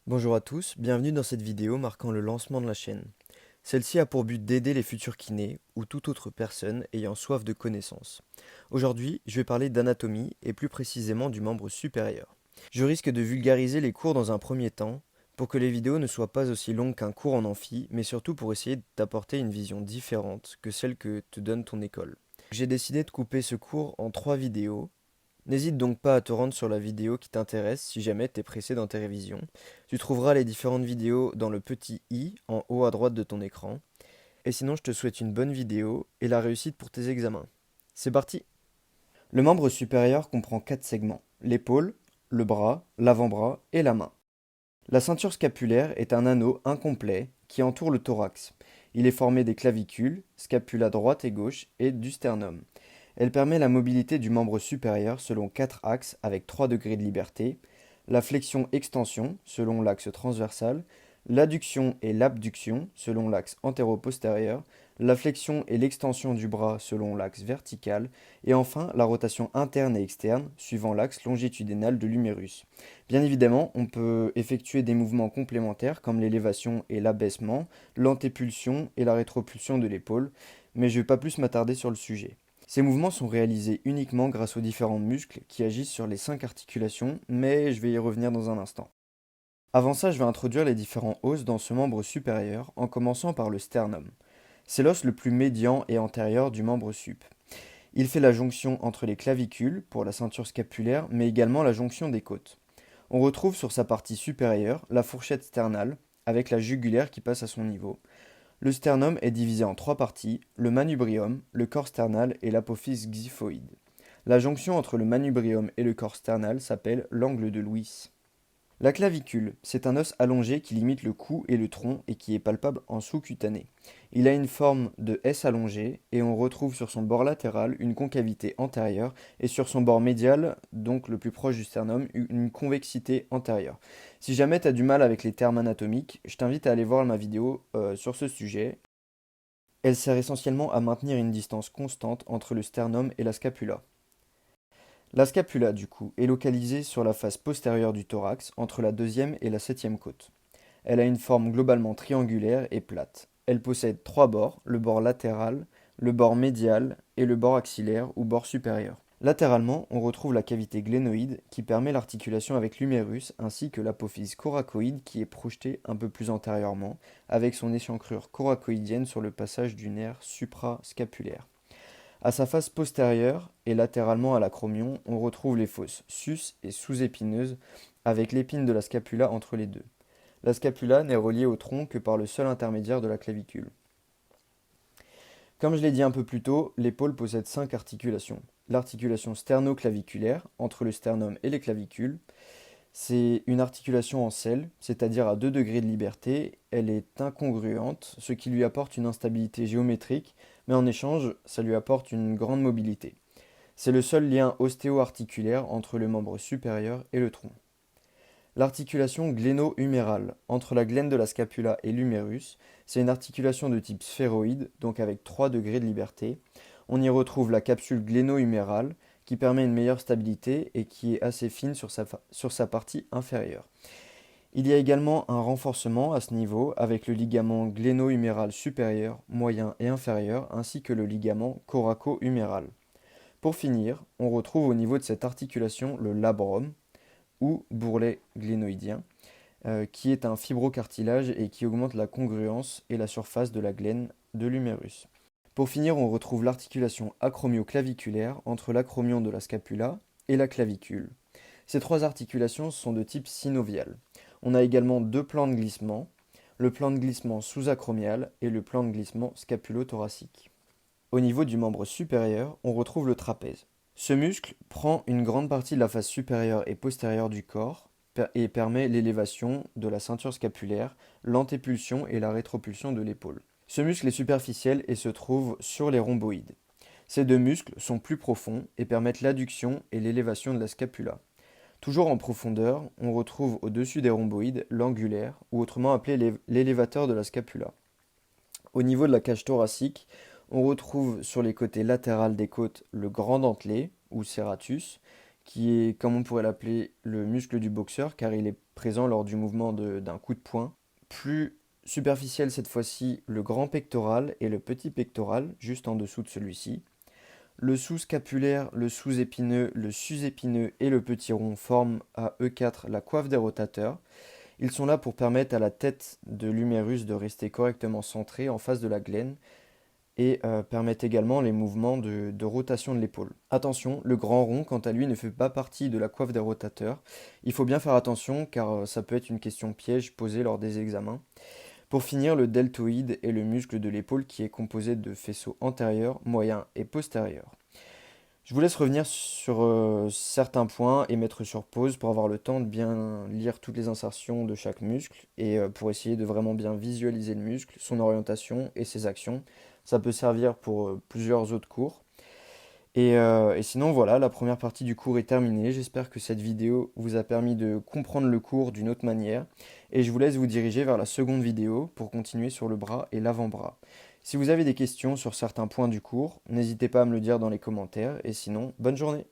Bonjour à tous, bienvenue dans cette vidéo marquant le lancement de la chaîne. Celle-ci a pour but d'aider les futurs kinés ou toute autre personne ayant soif de connaissances. Aujourd'hui, je vais parler d'anatomie et plus précisément du membre supérieur. Je risque de vulgariser les cours dans un premier temps pour que les vidéos ne soient pas aussi longues qu'un cours en amphi, mais surtout pour essayer d'apporter une vision différente que celle que te donne ton école. J'ai décidé de couper ce cours en 3 vidéos. N'hésite donc pas à te rendre sur la vidéo qui t'intéresse si jamais tu es pressé dans tes révisions. Tu trouveras les différentes vidéos dans le petit i en haut à droite de ton écran. Et sinon, je te souhaite une bonne vidéo et la réussite pour tes examens. C'est parti! Le membre supérieur comprend 4 segments: l'épaule, le bras, l'avant-bras et la main. La ceinture scapulaire est un anneau incomplet qui entoure le thorax. Il est formé des clavicules, scapula droite et gauche, et du sternum. Elle permet la mobilité du membre supérieur selon 4 axes avec 3 degrés de liberté, la flexion-extension selon l'axe transversal, l'adduction et l'abduction selon l'axe antéro-postérieur, la flexion et l'extension du bras selon l'axe vertical, et enfin la rotation interne et externe suivant l'axe longitudinal de l'humérus. Bien évidemment, on peut effectuer des mouvements complémentaires comme l'élévation et l'abaissement, l'antépulsion et la rétropulsion de l'épaule, mais je ne vais pas plus m'attarder sur le sujet. Ces mouvements sont réalisés uniquement grâce aux différents muscles qui agissent sur les 5 articulations, mais je vais y revenir dans un instant. Avant ça, je vais introduire les différents os dans ce membre supérieur, en commençant par le sternum. C'est l'os le plus médian et antérieur du membre sup. Il fait la jonction entre les clavicules pour la ceinture scapulaire, mais également la jonction des côtes. On retrouve sur sa partie supérieure la fourchette sternale, avec la jugulaire qui passe à son niveau. Le sternum est divisé en 3 parties: le manubrium, le corps sternal et l'apophyse xiphoïde. La jonction entre le manubrium et le corps sternal s'appelle l'angle de Lewis. La clavicule, c'est un os allongé qui limite le cou et le tronc et qui est palpable en sous-cutané. Il a une forme de S allongé et on retrouve sur son bord latéral une concavité antérieure et sur son bord médial, donc le plus proche du sternum, une convexité antérieure. Si jamais tu as du mal avec les termes anatomiques, je t'invite à aller voir ma vidéo sur ce sujet. Elle sert essentiellement à maintenir une distance constante entre le sternum et la scapula. La scapula, du coup, est localisée sur la face postérieure du thorax, entre la deuxième et la septième côte. Elle a une forme globalement triangulaire et plate. Elle possède 3 bords: le bord latéral, le bord médial et le bord axillaire ou bord supérieur. Latéralement, on retrouve la cavité glénoïde qui permet l'articulation avec l'humérus ainsi que l'apophyse coracoïde qui est projetée un peu plus antérieurement avec son échancrure coracoïdienne sur le passage du nerf suprascapulaire. À sa face postérieure et latéralement à l'acromion, on retrouve les fosses sus et sous-épineuses avec l'épine de la scapula entre les deux. La scapula n'est reliée au tronc que par le seul intermédiaire de la clavicule. Comme je l'ai dit un peu plus tôt, l'épaule possède 5 articulations. L'articulation sternoclaviculaire, entre le sternum et les clavicules, c'est une articulation en selle, c'est-à-dire à 2 degrés de liberté. Elle est incongruente, ce qui lui apporte une instabilité géométrique, mais en échange, ça lui apporte une grande mobilité. C'est le seul lien ostéo-articulaire entre le membre supérieur et le tronc. L'articulation gléno-humérale, entre la glène de la scapula et l'humérus, c'est une articulation de type sphéroïde, donc avec 3 degrés de liberté. On y retrouve la capsule gléno-humérale, qui permet une meilleure stabilité et qui est assez fine sur sa partie inférieure. Il y a également un renforcement à ce niveau avec le ligament gléno-huméral supérieur, moyen et inférieur, ainsi que le ligament coraco-huméral. Pour finir, on retrouve au niveau de cette articulation le labrum, ou bourrelet glénoïdien, qui est un fibrocartilage et qui augmente la congruence et la surface de la glène de l'humérus. Pour finir, on retrouve l'articulation acromioclaviculaire entre l'acromion de la scapula et la clavicule. Ces 3 articulations sont de type synovial. On a également 2 plans de glissement: le plan de glissement sous-acromial et le plan de glissement scapulo-thoracique. Au niveau du membre supérieur, on retrouve le trapèze. Ce muscle prend une grande partie de la face supérieure et postérieure du corps et permet l'élévation de la ceinture scapulaire, l'antépulsion et la rétropulsion de l'épaule. Ce muscle est superficiel et se trouve sur les rhomboïdes. Ces 2 muscles sont plus profonds et permettent l'adduction et l'élévation de la scapula. Toujours en profondeur, on retrouve au-dessus des rhomboïdes l'angulaire, ou autrement appelé l'élévateur de la scapula. Au niveau de la cage thoracique, on retrouve sur les côtés latérales des côtes le grand dentelé, ou serratus, qui est, comme on pourrait l'appeler, le muscle du boxeur, car il est présent lors du mouvement d'un coup de poing. Plus superficiel cette fois-ci, le grand pectoral et le petit pectoral, juste en dessous de celui-ci. Le sous-scapulaire, le sous-épineux, le sus-épineux et le petit rond forment à eux quatre la coiffe des rotateurs. Ils sont là pour permettre à la tête de l'humérus de rester correctement centrée en face de la glène et permettent également les mouvements de rotation de l'épaule. Attention, le grand rond, quant à lui, ne fait pas partie de la coiffe des rotateurs. Il faut bien faire attention car ça peut être une question piège posée lors des examens. Pour finir, le deltoïde est le muscle de l'épaule qui est composé de faisceaux antérieurs, moyens et postérieurs. Je vous laisse revenir sur certains points et mettre sur pause pour avoir le temps de bien lire toutes les insertions de chaque muscle et pour essayer de vraiment bien visualiser le muscle, son orientation et ses actions. Ça peut servir pour plusieurs autres cours. Et sinon, voilà, la première partie du cours est terminée. J'espère que cette vidéo vous a permis de comprendre le cours d'une autre manière. Et je vous laisse vous diriger vers la seconde vidéo pour continuer sur le bras et l'avant-bras. Si vous avez des questions sur certains points du cours, n'hésitez pas à me le dire dans les commentaires. Et sinon, bonne journée!